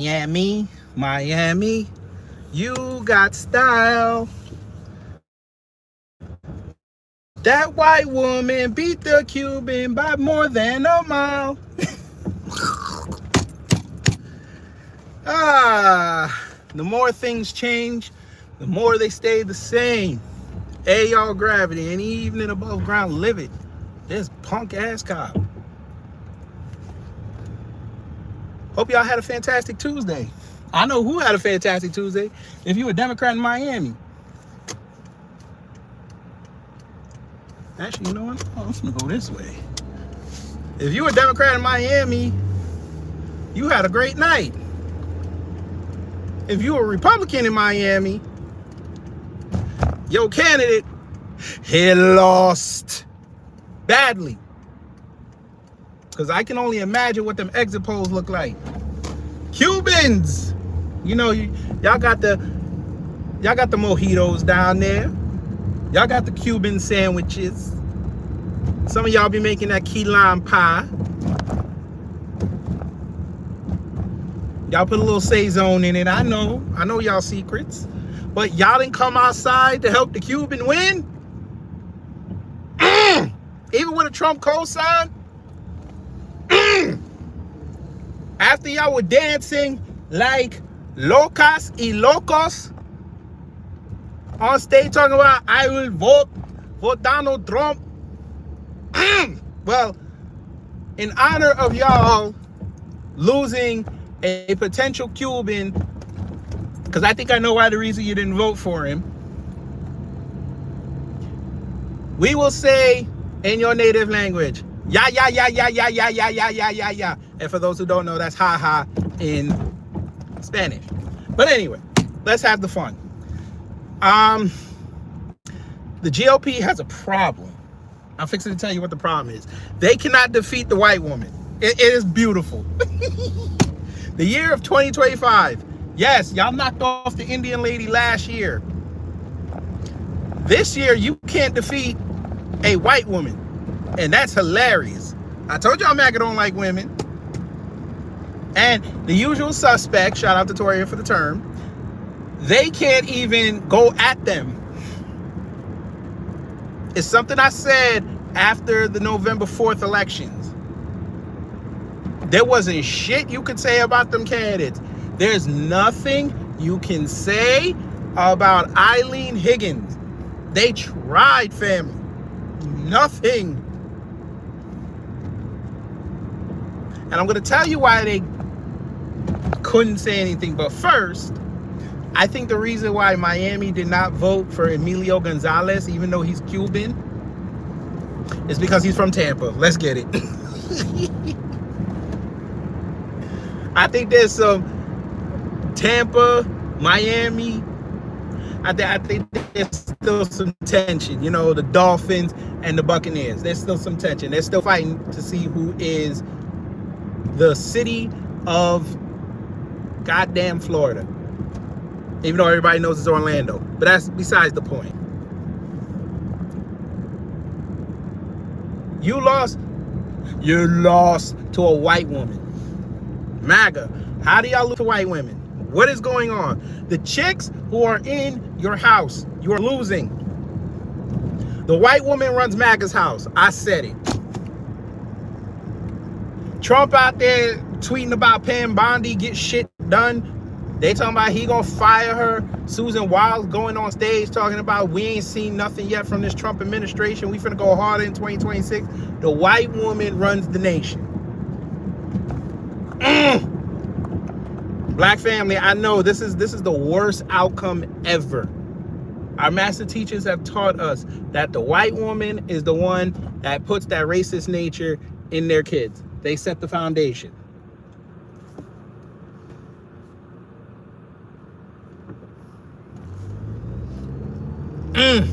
Miami, Miami, you got style. That white woman beat the Cuban by more than a mile. The more things change, the more they stay the same. Hey, y'all, gravity, any evening above ground, live it. This punk ass cop. Hope y'all had a fantastic Tuesday. I know who had a fantastic Tuesday. If you were a Democrat in Miami. Actually, you know what? I'm gonna go this way. If you were a Democrat in Miami, you had a great night. If you were a Republican in Miami, your candidate, he lost badly. Because I can only imagine what them exit polls look like. Cubans, you know, y'all got the mojitos down there. Y'all got the Cuban sandwiches. Some of y'all be making that key lime pie. Y'all put a little Saison in it. I know y'all secrets. But y'all didn't come outside to help the Cuban win? Even with a Trump cosign? After y'all were dancing like locas y locos on stage talking about I will vote Donald Trump. Well, in honor of y'all losing a potential Cuban, because I think I know why the reason you didn't vote for him, we will say in your native language, ya ya ya ya ya ya ya ya ya ya ya. And for those who don't know, that's ha ha in Spanish. But anyway, let's have the fun. The GOP has a problem. I'm fixing to tell you what the problem is. They cannot defeat the white woman. It is beautiful. The year of 2025. Yes, y'all knocked off the Indian lady last year. This year, you can't defeat a white woman. And that's hilarious. I told y'all MAGA don't like women. And the usual suspect, shout out to Toria for the term, they can't even go at them. It's something I said after the November 4th elections. There wasn't shit you could say about them candidates. There's nothing you can say about Eileen Higgins. They tried, family. Nothing. And I'm going to tell you why they couldn't say anything. But first, I think the reason why Miami did not vote for Emilio Gonzalez, even though he's Cuban, is because he's from Tampa. Let's get it. I think there's some Tampa, Miami, I think there's still some tension. You know, the Dolphins and the Buccaneers. There's still some tension. They're still fighting to see who is the city of goddamn Florida. Even though everybody knows it's Orlando. But that's besides the point. You lost to a white woman. MAGA. How do y'all lose to white women? What is going on? The chicks who are in your house, you are losing. The white woman runs MAGA's house. I said it. Trump out there tweeting about paying Bondi, get shit done. They talking about he gonna fire her. Susan Wild going on stage talking about we ain't seen nothing yet from this Trump administration. We finna go harder in 2026. The white woman runs the nation. Black family, I know this is the worst outcome ever. Our master teachers have taught us that the white woman is the one that puts that racist nature in their kids. They set the foundation. Mm.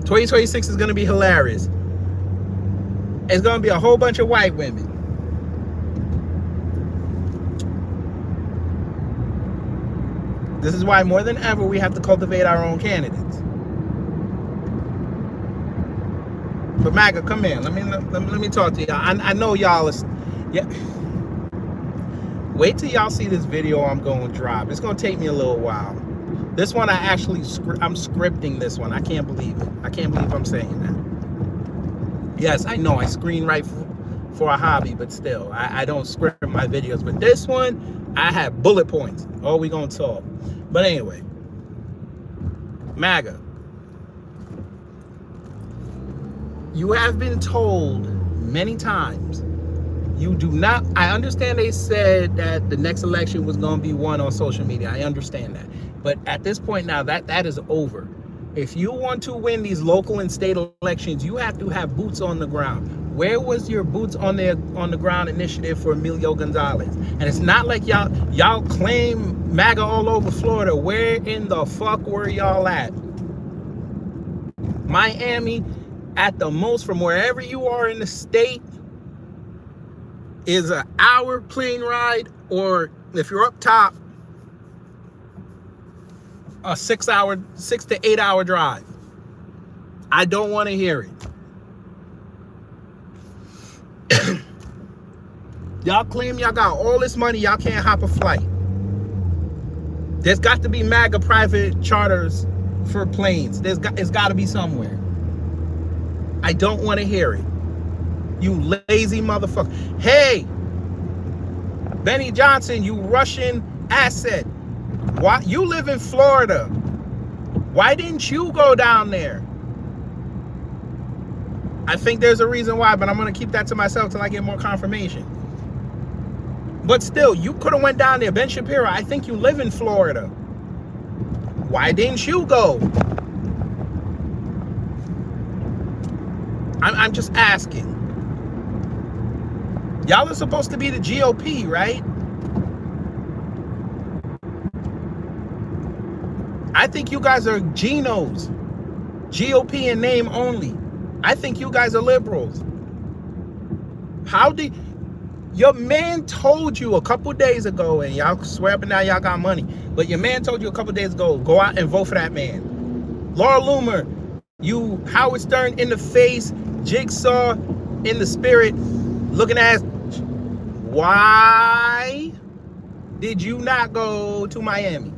2026 is going to be hilarious. It's going to be a whole bunch of white women. This is why more than ever we have to cultivate our own candidates. But MAGA, come in. Let me talk to y'all. I know y'all are, yeah. Wait till y'all see this video I'm going to drop. It's going to take me a little while. This one I'm scripting this one. I can't believe it. I can't believe I'm saying that. Yes, I know I screenwrite for a hobby, but still, I don't script my videos. But this one, I have bullet points. Oh, we going to talk. But anyway, MAGA. You have been told many times, you do not, I understand they said that the next election was going to be won on social media. I understand that. But at this point now, that is over. If you want to win these local and state elections, you have to have boots on the ground. Where was your boots on the ground initiative for Emilio Gonzalez? And it's not like y'all claim MAGA all over Florida. Where in the fuck were y'all at? Miami, at the most, from wherever you are in the state, is an hour plane ride, or if you're up top, a 6 to 8 hour drive. I don't want to hear it. Y'all claim y'all got all this money, y'all can't hop a flight. There's got to be MAGA private charters for planes. It's got to be somewhere. I don't want to hear it. You lazy motherfucker. Hey, Benny Johnson, you Russian asset. Why you live in Florida? Why didn't you go down there? I think there's a reason why, but I'm going to keep that to myself till I get more confirmation. But still, you could have went down there. Ben Shapiro, I think you live in Florida. Why didn't you go? I'm just asking. Y'all are supposed to be the GOP, right? I think you guys are Genos. GOP in name only. I think you guys are liberals. How did... Your man told you a couple days ago, and y'all swear up and down y'all got money, but your man told you a couple days ago, go out and vote for that man. Laura Loomer, you Howard Stern in the face, Jigsaw in the spirit, looking at... Why did you not go to Miami?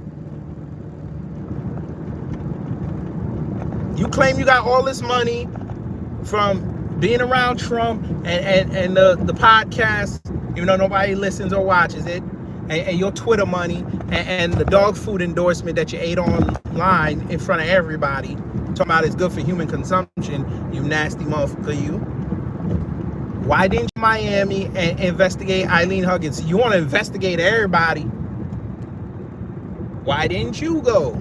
You claim you got all this money from being around Trump and the podcast, even though nobody listens or watches it, and your Twitter money and the dog food endorsement that you ate online in front of everybody, talking about it's good for human consumption, you nasty motherfucker, you. Why didn't you Miami and investigate Eileen Higgins? You want to investigate everybody. Why didn't you go?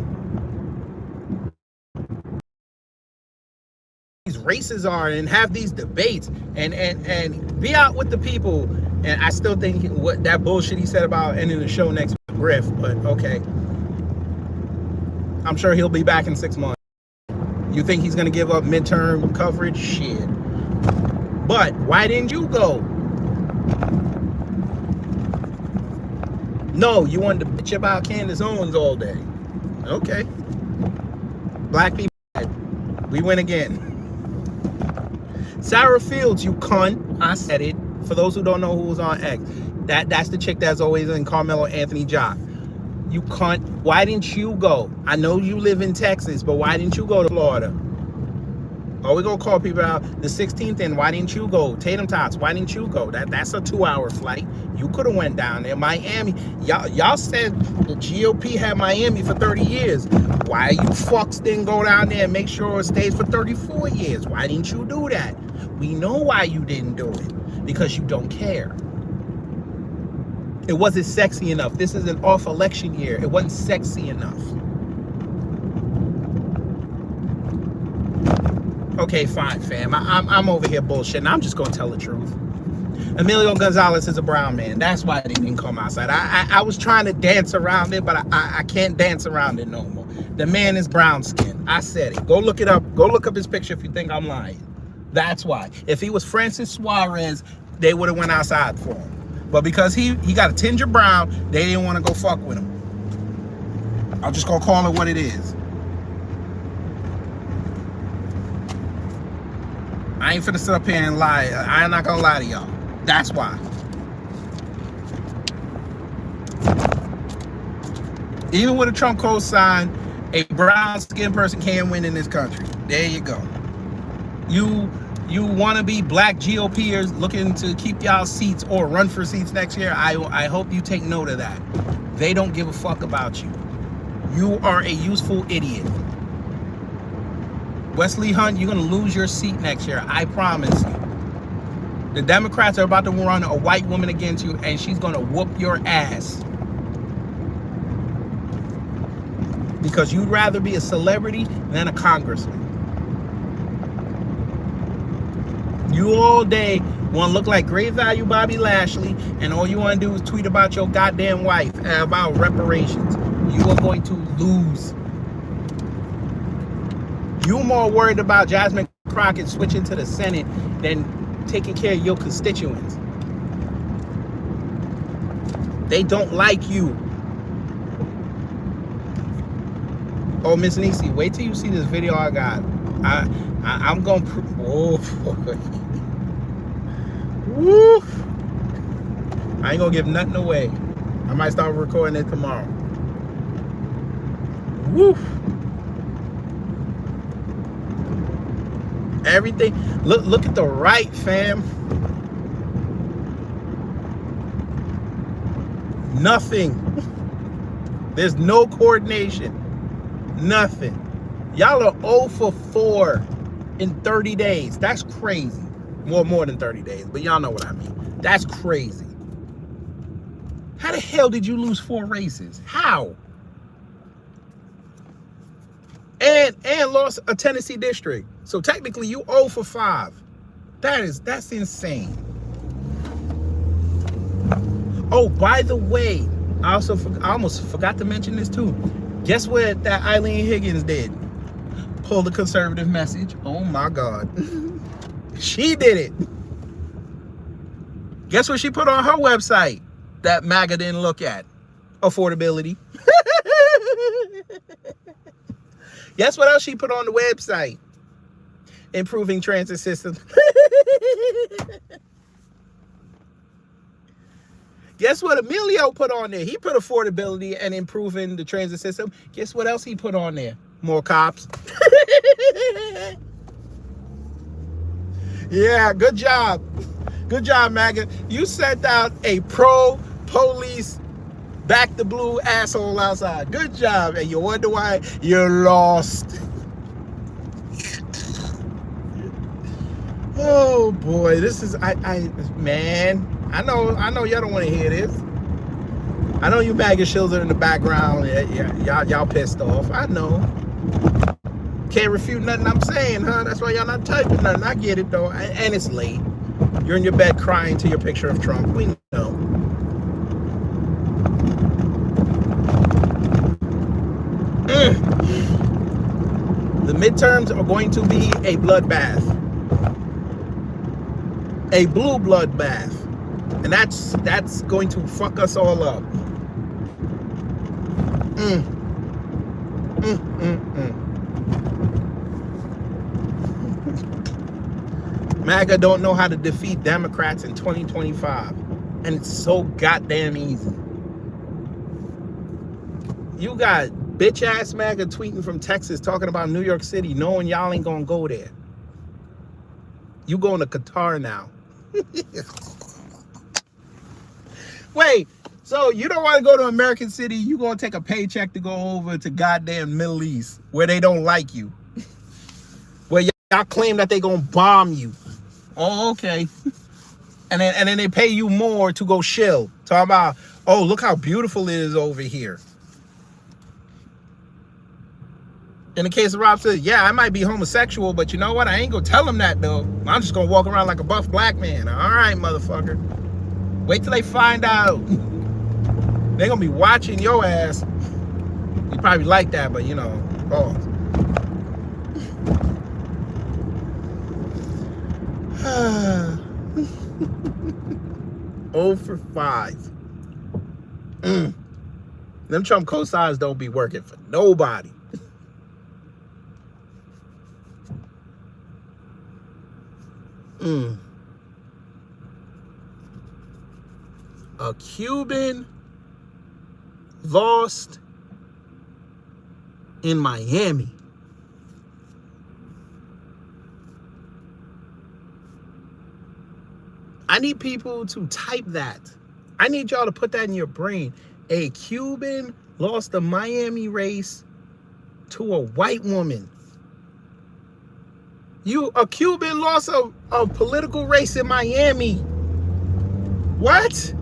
These races are and have these debates and be out with the people. And I still think what that bullshit he said about ending the show next week, Griff, but okay. I'm sure he'll be back in 6 months. You think he's going to give up midterm coverage? Shit. But why didn't you go? No, you wanted to bitch about Candace Owens all day. Okay. Black people, we win again. Sarah Fields, you cunt. I said it. For those who don't know who was on X, that's the chick that's always in Carmelo Anthony job. You cunt. Why didn't you go? I know you live in Texas, but why didn't you go to Florida? Oh, we're going to call people out the 16th, and why didn't you go? Tatum Tots, why didn't you go? That's a 2-hour flight. You could have went down there. Miami, y'all said the GOP had Miami for 30 years. Why you fucks didn't go down there and make sure it stays for 34 years? Why didn't you do that? We know why you didn't do it. Because you don't care. It wasn't sexy enough. This is an off-election year. It wasn't sexy enough. Okay, fine, fam. I'm over here bullshitting. I'm just gonna tell the truth. Emilio Gonzalez is a brown man. That's why they didn't come outside. I was trying to dance around it, but I can't dance around it no more. The man is brown skinned. I said it. Go look it up. Go look up his picture if you think I'm lying. That's why. If he was Francis Suarez, they would have went outside for him. But because he got a tinge of brown, they didn't want to go fuck with him. I'm just gonna call it what it is. I ain't finna sit up here and lie. I'm not gonna lie to y'all. That's why. Even with a Trump cosign, a brown-skinned person can't win in this country. There you go. You want to be black GOPers looking to keep y'all seats or run for seats next year? I hope you take note of that. They don't give a fuck about you. You are a useful idiot. Wesley Hunt, you're going to lose your seat next year. I promise you. The Democrats are about to run a white woman against you, and she's going to whoop your ass. Because you'd rather be a celebrity than a congressman. You all day want to look like Great Value Bobby Lashley, and all you want to do is tweet about your goddamn wife and about reparations. You are going to lose. You're more worried about Jasmine Crockett switching to the Senate than taking care of your constituents. They don't like you. Oh, Miss Nisi, wait till you see this video I got. I'm gonna. Oh, boy. Woo! I ain't gonna give nothing away. I might start recording it tomorrow. Woo! Everything. Look at the right, fam. Nothing. There's no coordination. Nothing. Y'all are 0 for 4 in 30 days. That's crazy. Well, more than 30 days, but y'all know what I mean. That's crazy. How the hell did you lose 4 races? How? And lost a Tennessee district. So technically you 0 for 5. That's insane. Oh, by the way, I almost forgot to mention this too. Guess what that Eileen Higgins did? Pulled a conservative message. Oh my God. She did it. Guess what she put on her website that MAGA didn't look at? Affordability. Guess what else she put on the website? Improving transit systems. Guess what Emilio put on there? He put affordability and improving the transit system. Guess what else he put on there? More cops. Yeah, good job. Good job, MAGA. You sent out a pro-police, back the blue asshole outside. Good job. And you wonder why you lost. Oh boy, this is man. I know y'all don't want to hear this. I know you MAGA shills are in the background. Yeah, y'all pissed off. I know. Can't refute nothing I'm saying, huh? That's why y'all not typing nothing. I get it though. And it's late. You're in your bed crying to your picture of Trump. We know. The midterms are going to be a bloodbath. A blue bloodbath. And that's going to fuck us all up. MAGA don't know how to defeat Democrats in 2025. And it's so goddamn easy. You got bitch ass MAGA tweeting from Texas talking about New York City, knowing y'all ain't gonna go there. You going to Qatar now. Wait, so you don't want to go to American City, you gonna take a paycheck to go over to goddamn Middle East where they don't like you. Where y'all claim that they gonna bomb you. Oh, okay. And then they pay you more to go chill. Talking about, oh, look how beautiful it is over here. In the case of Rob says, yeah, I might be homosexual, but you know what? I ain't gonna tell him that though. I'm just gonna walk around like a buff black man. All right, motherfucker. Wait till they find out. They're gonna be watching your ass. You probably like that, but you know, oh. 0 for 5. Them Trump cosigns don't be working for nobody. A Cuban lost in Miami. I need people to type that. I need y'all to put that in your brain. A Cuban lost a Miami race to a white woman. A Cuban lost a political race in Miami. What?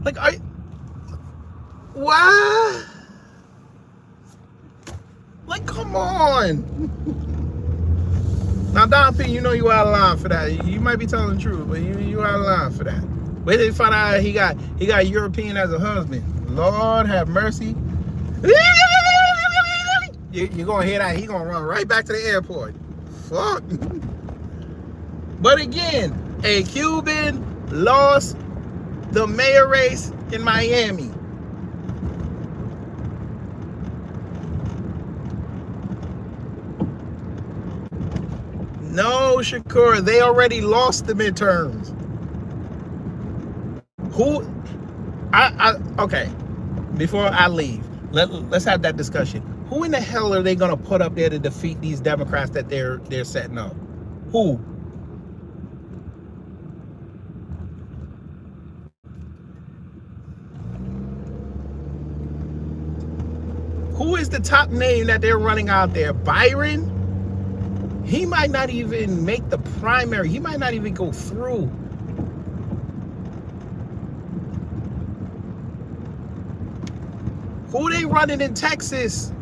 Like, what? Like, come on. Now, Don P, you know you out of line for that. You might be telling the truth, but you out of line for that. Wait till you find out he got European as a husband. Lord have mercy. You're gonna hear that. He gonna run right back to the airport. Fuck. But again, a Cuban lost the mayor race in Miami. No, Shakur, they already lost the midterms. Okay, before I leave, let's have that discussion. Who in the hell are they gonna put up there to defeat these Democrats that they're setting up? Who? Who is the top name that they're running out there? Byron? He might not even make the primary. He might not even go through. Who they running in Texas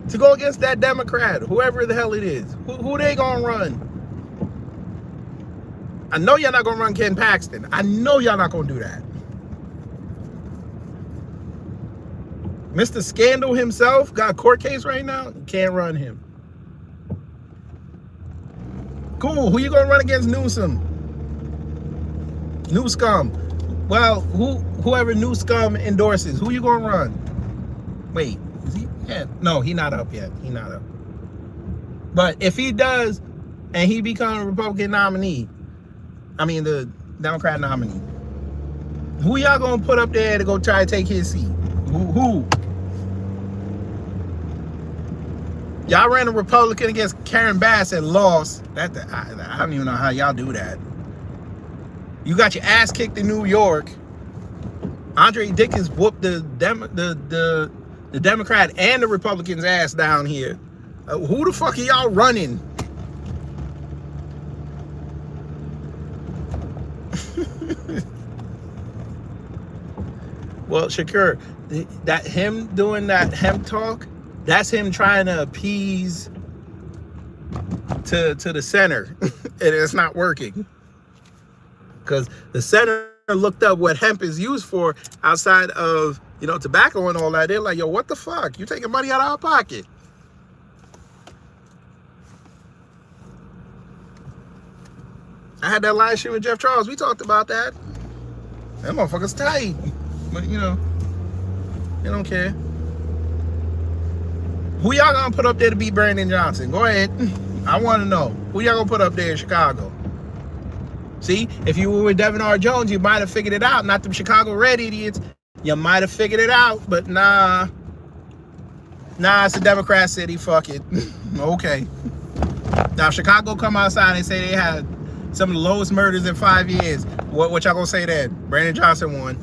to go against that Democrat? Whoever the hell it is. Who they gonna run? I know y'all not gonna run Ken Paxton. I know y'all not gonna do that. Mr. Scandal himself got a court case right now. You can't run him. Cool. Who you gonna run against? Newsom. Newscum. Well, whoever Newscum endorses, who you gonna run? Wait, is he? Yeah. No, he not up yet. He not up. But if he does, and he becomes a Republican nominee, I mean the Democrat nominee, who y'all gonna put up there to go try to take his seat? Who? Y'all ran a Republican against Karen Bass and lost. I don't even know how y'all do that. You got your ass kicked in New York. Andre Dickens whooped the Democrat and the Republicans' ass down here. Who the fuck are y'all running? Well, Shakur, that him doing that hemp talk, that's him trying to appease to the center, and it's not working. Because the center looked up what hemp is used for outside of, tobacco and all that. They're like, yo, what the fuck? You taking money out of our pocket. I had that live stream with Jeff Charles. We talked about that. That motherfucker's tight. But, they don't care. Who y'all gonna put up there to beat Brandon Johnson? Go ahead. I want to know. Who y'all gonna put up there in Chicago? See, if you were with Devin R. Jones, you might have figured it out. Not them Chicago Red idiots. You might have figured it out, but nah. Nah, it's a Democrat city. Fuck it. Okay. Now, if Chicago come outside and say they had some of the lowest murders in 5 years, what y'all gonna say then? Brandon Johnson won.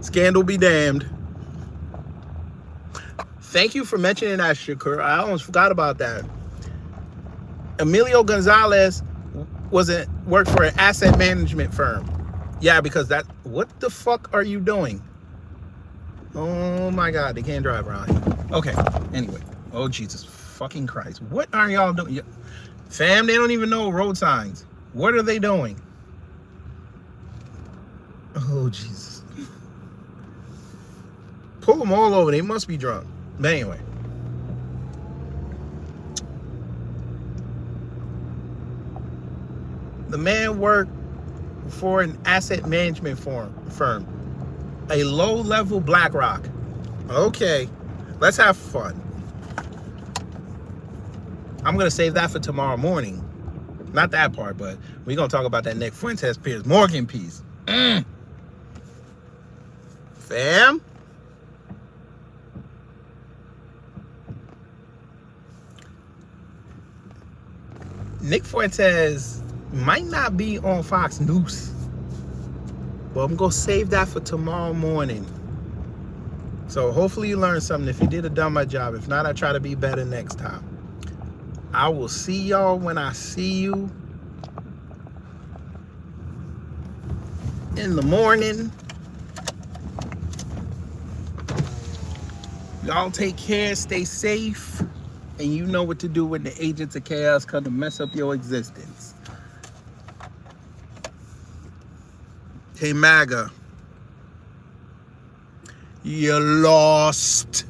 Scandal be damned. Thank you for mentioning that, Shakur. I almost forgot about that. Emilio Gonzalez worked for an asset management firm. Yeah, because what the fuck are you doing? Oh my God, they can't drive around here. Okay, anyway. Oh, Jesus fucking Christ. What are y'all doing? Fam, they don't even know road signs. What are they doing? Oh, Jesus. Pull them all over. They must be drunk. But anyway. The man worked for an asset management firm. A low-level BlackRock. Okay. Let's have fun. I'm going to save that for tomorrow morning. Not that part, but we're going to talk about that Nick Fuentes Piers Morgan piece. Fam. Nick Fuentes might not be on Fox News, but I'm going to save that for tomorrow morning. So hopefully you learned something. If you did, I done my job. If not, I try to be better next time. I will see y'all when I see you in the morning. Y'all take care, stay safe, and you know what to do when the agents of chaos come to mess up your existence. Hey, MAGA, you lost.